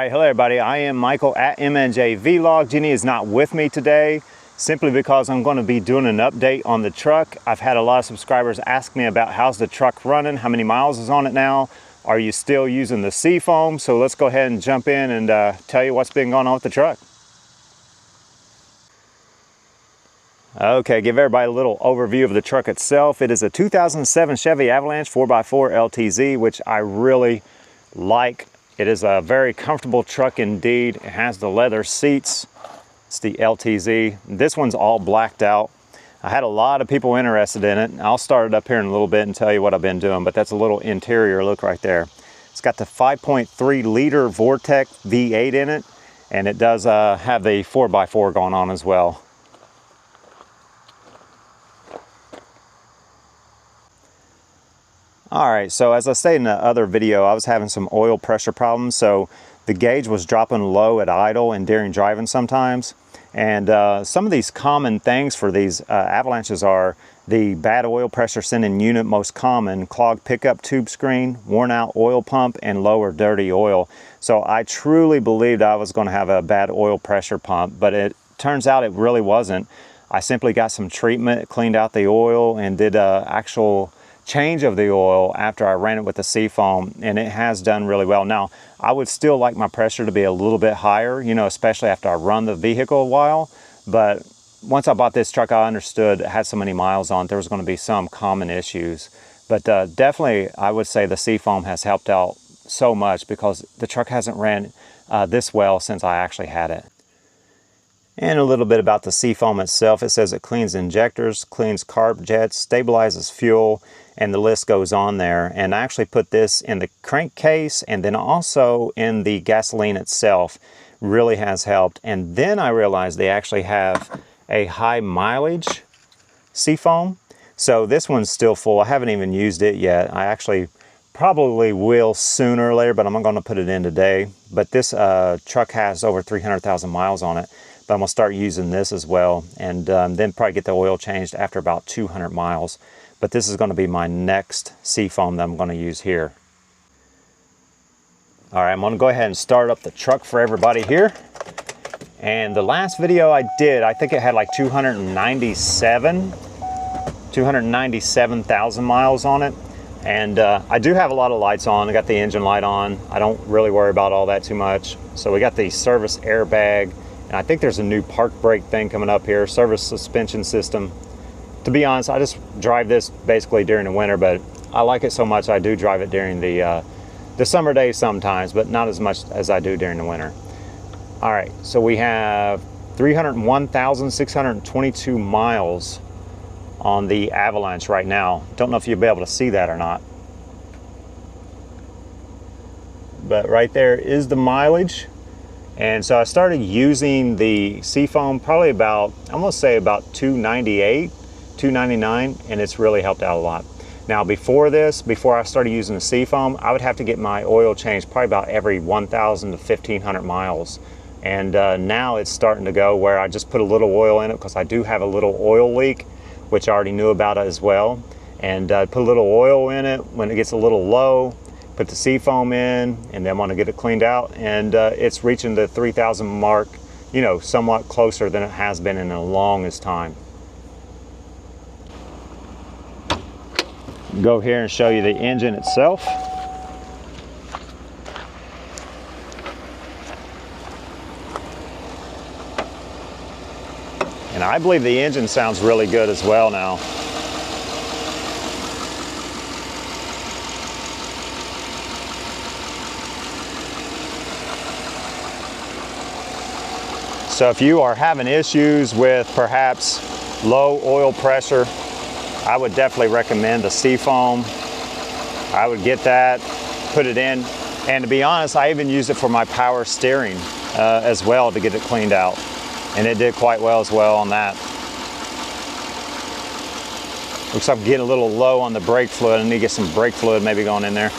Alright, hello everybody, I am Michael at MNJ Vlog. Jenny is not with me today simply because I'm going to be doing an update on the truck. I've had a lot of subscribers ask me about how's the truck running, how many miles is on it now, are you still using the Seafoam? So let's go ahead and jump in and tell you what's been going on with the truck. Okay, give everybody a little overview of the truck itself. It is a 2007 Chevy Avalanche 4x4 LTZ, which I really like. It is a very comfortable truck indeed. It has the leather seats. It's the LTZ. This one's all blacked out. I had a lot of people interested in it. I'll start it up here in a little bit and tell you what I've been doing, but that's a little interior look right there. It's got the 5.3 liter Vortec V8 in it, and it does have the 4x4 going on as well. All right, so as I stated in the other video, I was having some oil pressure problems. So the gauge was dropping low at idle and during driving sometimes. And some of these common things for these Avalanches are the bad oil pressure sending unit, most common, clogged pickup tube screen, worn out oil pump, and low or dirty oil. So I truly believed I was going to have a bad oil pressure pump, but it turns out it really wasn't. I simply got some treatment, cleaned out the oil, and did actual change of the oil after I ran it with the Seafoam, and it has done really well. Now, I would still like my pressure to be a little bit higher, you know, especially after I run the vehicle a while. But once I bought this truck, I understood it had so many miles on it, there was going to be some common issues. But definitely, I would say the Seafoam has helped out so much because the truck hasn't ran this well since I actually had it. And a little bit about the Seafoam itself. It says it cleans injectors, cleans carb jets, stabilizes fuel, and the list goes on there. And I actually put this in the crankcase and then also in the gasoline itself. Really has helped. And then I realized they actually have a high mileage Seafoam. So this one's still full. I haven't even used it yet. I actually probably will sooner or later, but I'm not going to put it in today. But this truck has over 300,000 miles on it. But I'm going to start using this as well, and then probably get the oil changed after about 200 miles. But this is going to be my next Seafoam that I'm going to use here. All right, I'm going to go ahead and start up the truck for everybody here. And the last video I did, I think it had like 297,000 miles on it. And I do have a lot of lights on. I got the engine light on. I don't really worry about all that too much. So we got the service airbag. And I think there's a new park brake thing coming up here, service suspension system. To be honest, I just drive this basically during the winter, but I like it so much I do drive it during the summer days sometimes, but not as much as I do during the winter. All right, so we have 301,622 miles on the Avalanche right now. Don't know if you'll be able to see that or not. But right there is the mileage. And so I started using the Seafoam probably about, I'm gonna say about 298, 299, and it's really helped out a lot. Now before this, before I started using the Seafoam, I would have to get my oil changed probably about every 1,000 to 1,500 miles. And now it's starting to go where I just put a little oil in it because I do have a little oil leak, which I already knew about as well. And put a little oil in it when it gets a little low. Put the Seafoam in, and then want to get it cleaned out, and it's reaching the 3,000 mark, you know, somewhat closer than it has been in the longest time. Go here and show you the engine itself. And I believe the engine sounds really good as well now. So if you are having issues with perhaps low oil pressure, I would definitely recommend the Seafoam. I would get that, put it in, and to be honest, I even used it for my power steering as well to get it cleaned out. And it did quite well as well on that. Looks like I'm getting a little low on the brake fluid. I need to get some brake fluid maybe going in there.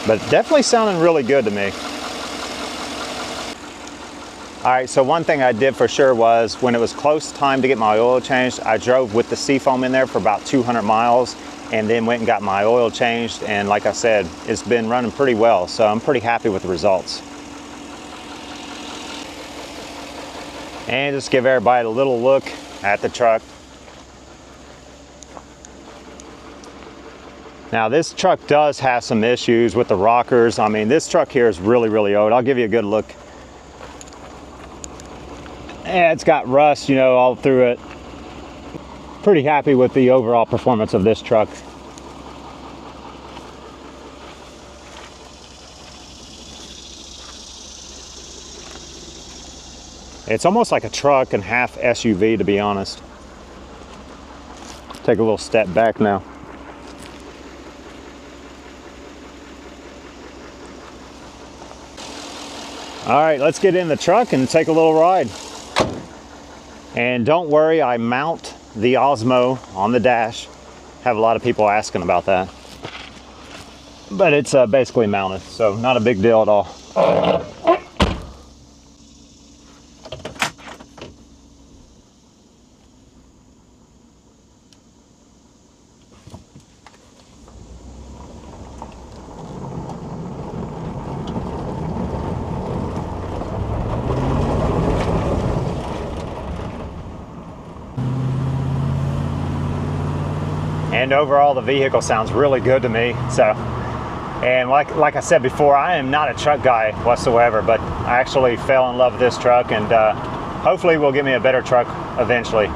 But definitely sounding really good to me. All right, so one thing I did for sure was when it was close time to get my oil changed, I drove with the Seafoam in there for about 200 miles and then went and got my oil changed. And like I said, it's been running pretty well, so I'm pretty happy with the results. And just give everybody a little look at the truck. Now this truck does have some issues with the rockers. I mean, this truck here is really, really old. I'll give you a good look. And it's got rust, you know, all through it. Pretty happy with the overall performance of this truck. It's almost like a truck and half SUV, to be honest. Take a little step back now. All right, let's get in the truck and take a little ride. And don't worry, I mount the Osmo on the dash. Have a lot of people asking about that. But it's basically mounted, so not a big deal at all. And overall, the vehicle sounds really good to me. So, and like I said before, I am not a truck guy whatsoever, but I actually fell in love with this truck, and hopefully will give me a better truck eventually.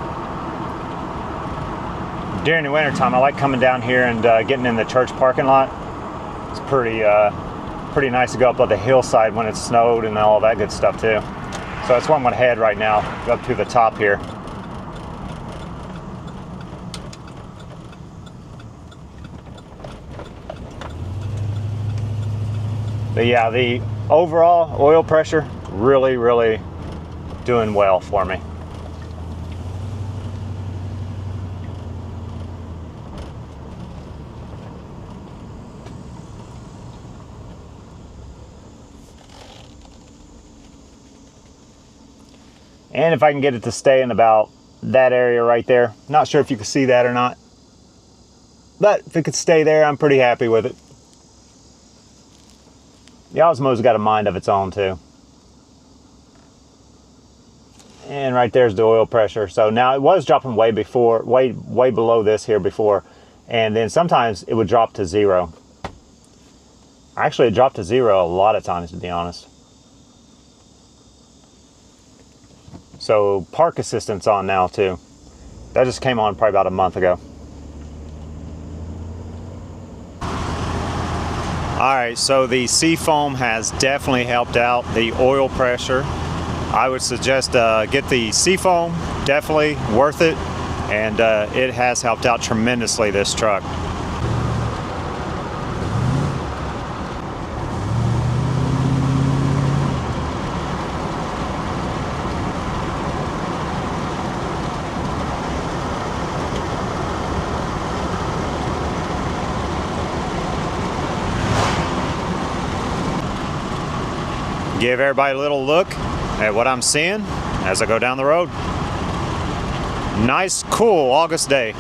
During the wintertime, I like coming down here and getting in the church parking lot. It's pretty nice to go up the hillside when it's snowed and all that good stuff too. So that's where I'm gonna head right now, go up to the top here. But yeah, the overall oil pressure really, really doing well for me. And if I can get it to stay in about that area right there, not sure if you can see that or not, but if it could stay there, I'm pretty happy with it. The Osmo's got a mind of its own too. And right there's the oil pressure. So now it was dropping way below this here before. And then sometimes it would drop to 0. Actually, it dropped to 0 a lot of times, to be honest. So park assistance on now too. That just came on probably about a month ago. All right, so the Seafoam has definitely helped out the oil pressure. I would suggest get the Seafoam, definitely worth it, and it has helped out tremendously this truck. Give everybody a little look at what I'm seeing as I go down the road. Nice, cool August day.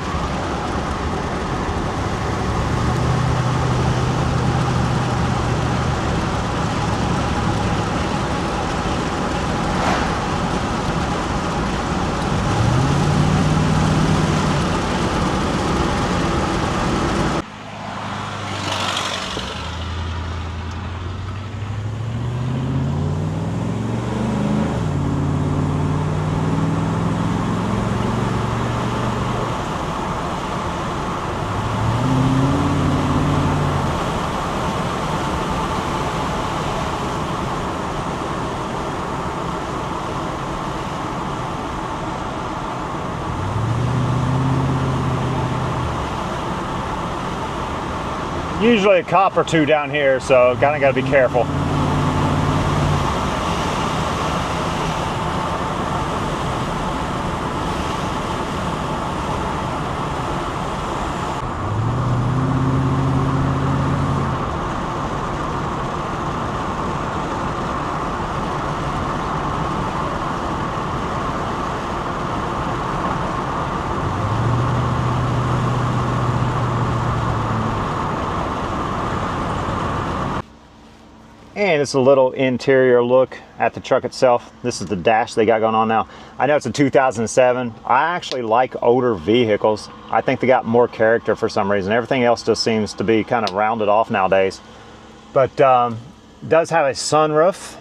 Usually a cop or two down here, so kind of got to be careful. And it's a little interior look at the truck itself. This is the dash they got going on now. I know it's a 2007. I actually like older vehicles. I think they got more character for some reason. Everything else just seems to be kind of rounded off nowadays. But does have a sunroof.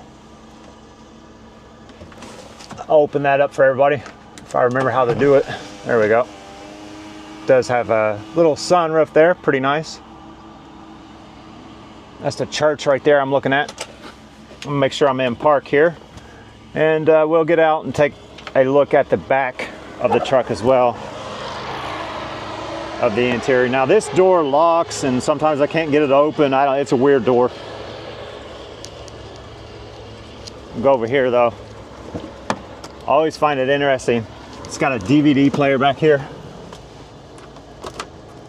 I'll open that up for everybody if I remember how to do it. There we go. Does have a little sunroof there, pretty nice. That's the church right there I'm looking at. I'm gonna make sure I'm in park here. And we'll get out and take a look at the back of the truck as well, of the interior. Now this door locks and sometimes I can't get it open. It's a weird door. Go over here though. I always find it interesting. It's got a DVD player back here.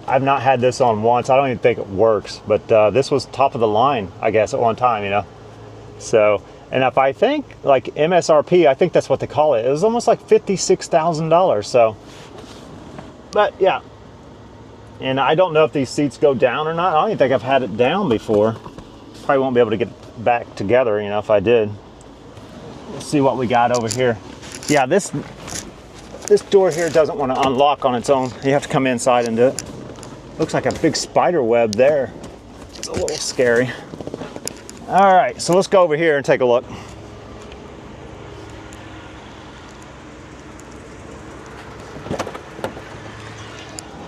I've not had this on once. I don't even think it works, but this was top of the line, I guess, at one time, you know. So, and if I think like MSRP, I think that's what they call it. It was almost like $56,000. So, but yeah. And I don't know if these seats go down or not. I don't even think I've had it down before. Probably won't be able to get it back together, you know, if I did. Let's see what we got over here. Yeah, this door here doesn't want to unlock on its own. You have to come inside and do it. Looks like a big spider web there. It's a little scary. All right, so let's go over here and take a look.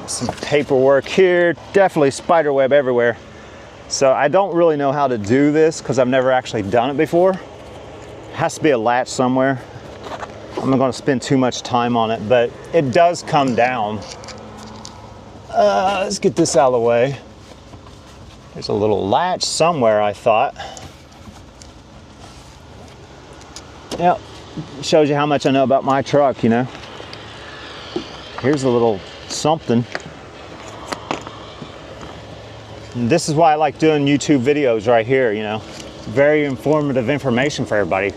Some paperwork here. Definitely spider web everywhere. So I don't really know how to do this because I've never actually done it before. It has to be a latch somewhere. I'm not going to spend too much time on it, but it does come down. Let's get this out of the way. There's a little latch somewhere, I thought. Yep, shows you how much I know about my truck, you know. Here's a little something. And this is why I like doing YouTube videos right here, you know. Very informative information for everybody.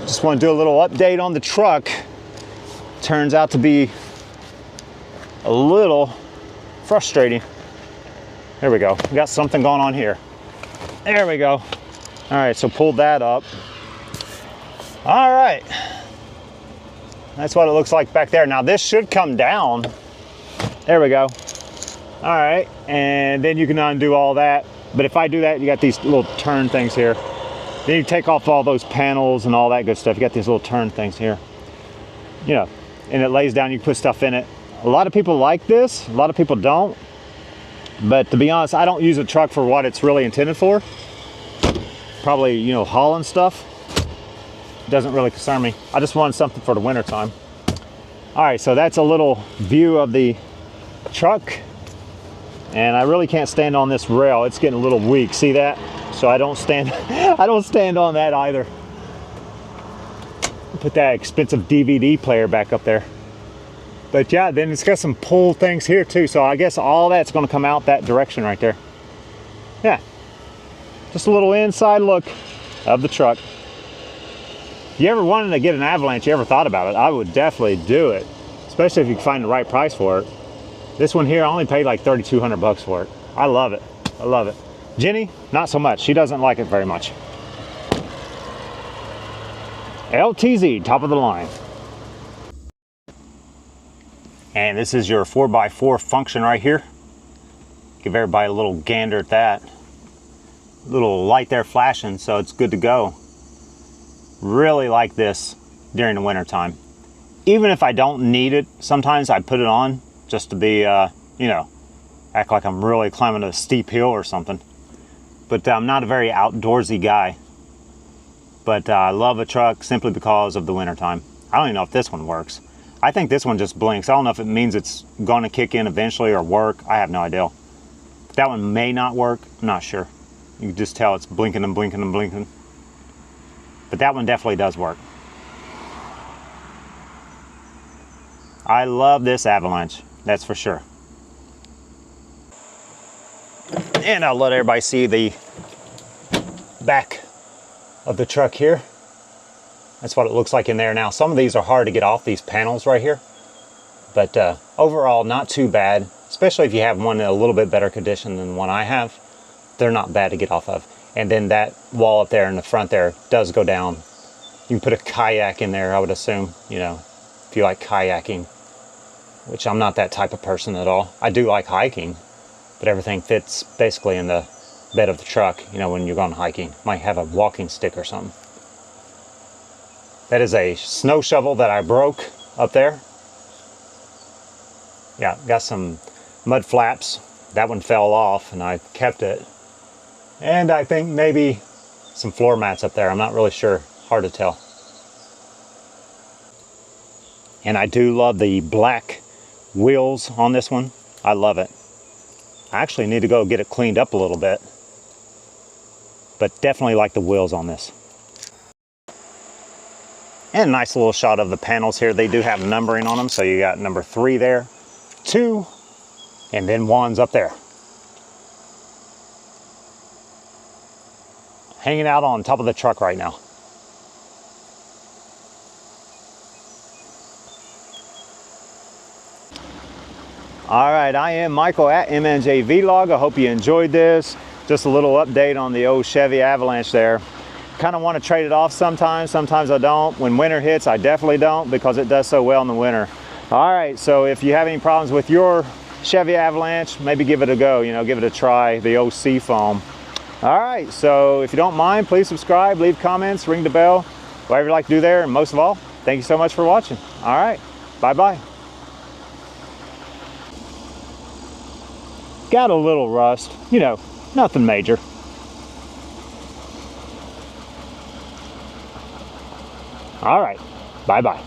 Just want to do a little update on the truck. Turns out to be a little frustrating. There we go. We got something going on here. There we go. All right, so pull that up. All right. That's what it looks like back there. Now this should come down. There we go. All right, and then you can undo all that. But if I do that, you got these little turn things here. Then you take off all those panels and all that good stuff. You got these little turn things here. You know, and it lays down, you can put stuff in it. A lot of people like this, a lot of people don't. But to be honest, I don't use a truck for what it's really intended for. Probably, you know, hauling stuff. Doesn't really concern me. I just wanted something for the winter time. All right, so that's a little view of the truck. And I really can't stand on this rail. It's getting a little weak, see that? So I don't stand, I don't stand on that either. Put that expensive DVD player back up there. But yeah, then it's got some pull things here too. So I guess all that's gonna come out that direction right there. Yeah, just a little inside look of the truck. If you ever wanted to get an Avalanche, you ever thought about it, I would definitely do it. Especially if you can find the right price for it. This one here, I only paid like 3,200 bucks for it. I love it, I love it. Jenny, not so much. She doesn't like it very much. LTZ, top of the line. And this is your 4x4 function right here. Give everybody a little gander at that. Little light there flashing, so it's good to go. Really like this during the winter time. Even if I don't need it, sometimes I put it on just to be, you know, act like I'm really climbing a steep hill or something. But I'm not a very outdoorsy guy. But I love a truck simply because of the winter time. I don't even know if this one works. I think this one just blinks. I don't know if it means it's going to kick in eventually or work. I have no idea. That one may not work. I'm not sure. You can just tell it's blinking and blinking and blinking. But that one definitely does work. I love this Avalanche. That's for sure. And I'll let everybody see the back of the truck here. That's what it looks like in there. Now, some of these are hard to get off these panels right here. But overall, not too bad. Especially if you have one in a little bit better condition than the one I have. they're not bad to get off of. And then that wall up there in the front there does go down. You can put a kayak in there, I would assume, you know, if you like kayaking, which I'm not that type of person at all. I do like hiking, but everything fits basically in the bed of the truck, you know, when you're going hiking. Might have a walking stick or something. That is a snow shovel that I broke up there. Yeah, got some mud flaps. That one fell off and I kept it. And I think maybe some floor mats up there. I'm not really sure. Hard to tell. And I do love the black wheels on this one. I love it. I actually need to go get it cleaned up a little bit. But definitely like the wheels on this. And a nice little shot of the panels here. They do have numbering on them. So you got number 3 there, 2, and then 1's up there. Hanging out on top of the truck right now. All right, I am Michael at MNJ Vlog. I hope you enjoyed this. Just a little update on the old Chevy Avalanche there. Kind of want to trade it off sometimes. Sometimes I don't. When winter hits, I definitely don't because it does so well in the winter. All right, so if you have any problems with your Chevy Avalanche, maybe give it a go, you know, give it a try, the old Seafoam. All right, so if you don't mind, please subscribe, leave comments, ring the bell, whatever you like to do there. And most of all, thank you so much for watching. All right, bye-bye. Got a little rust, you know, nothing major. All right, bye-bye.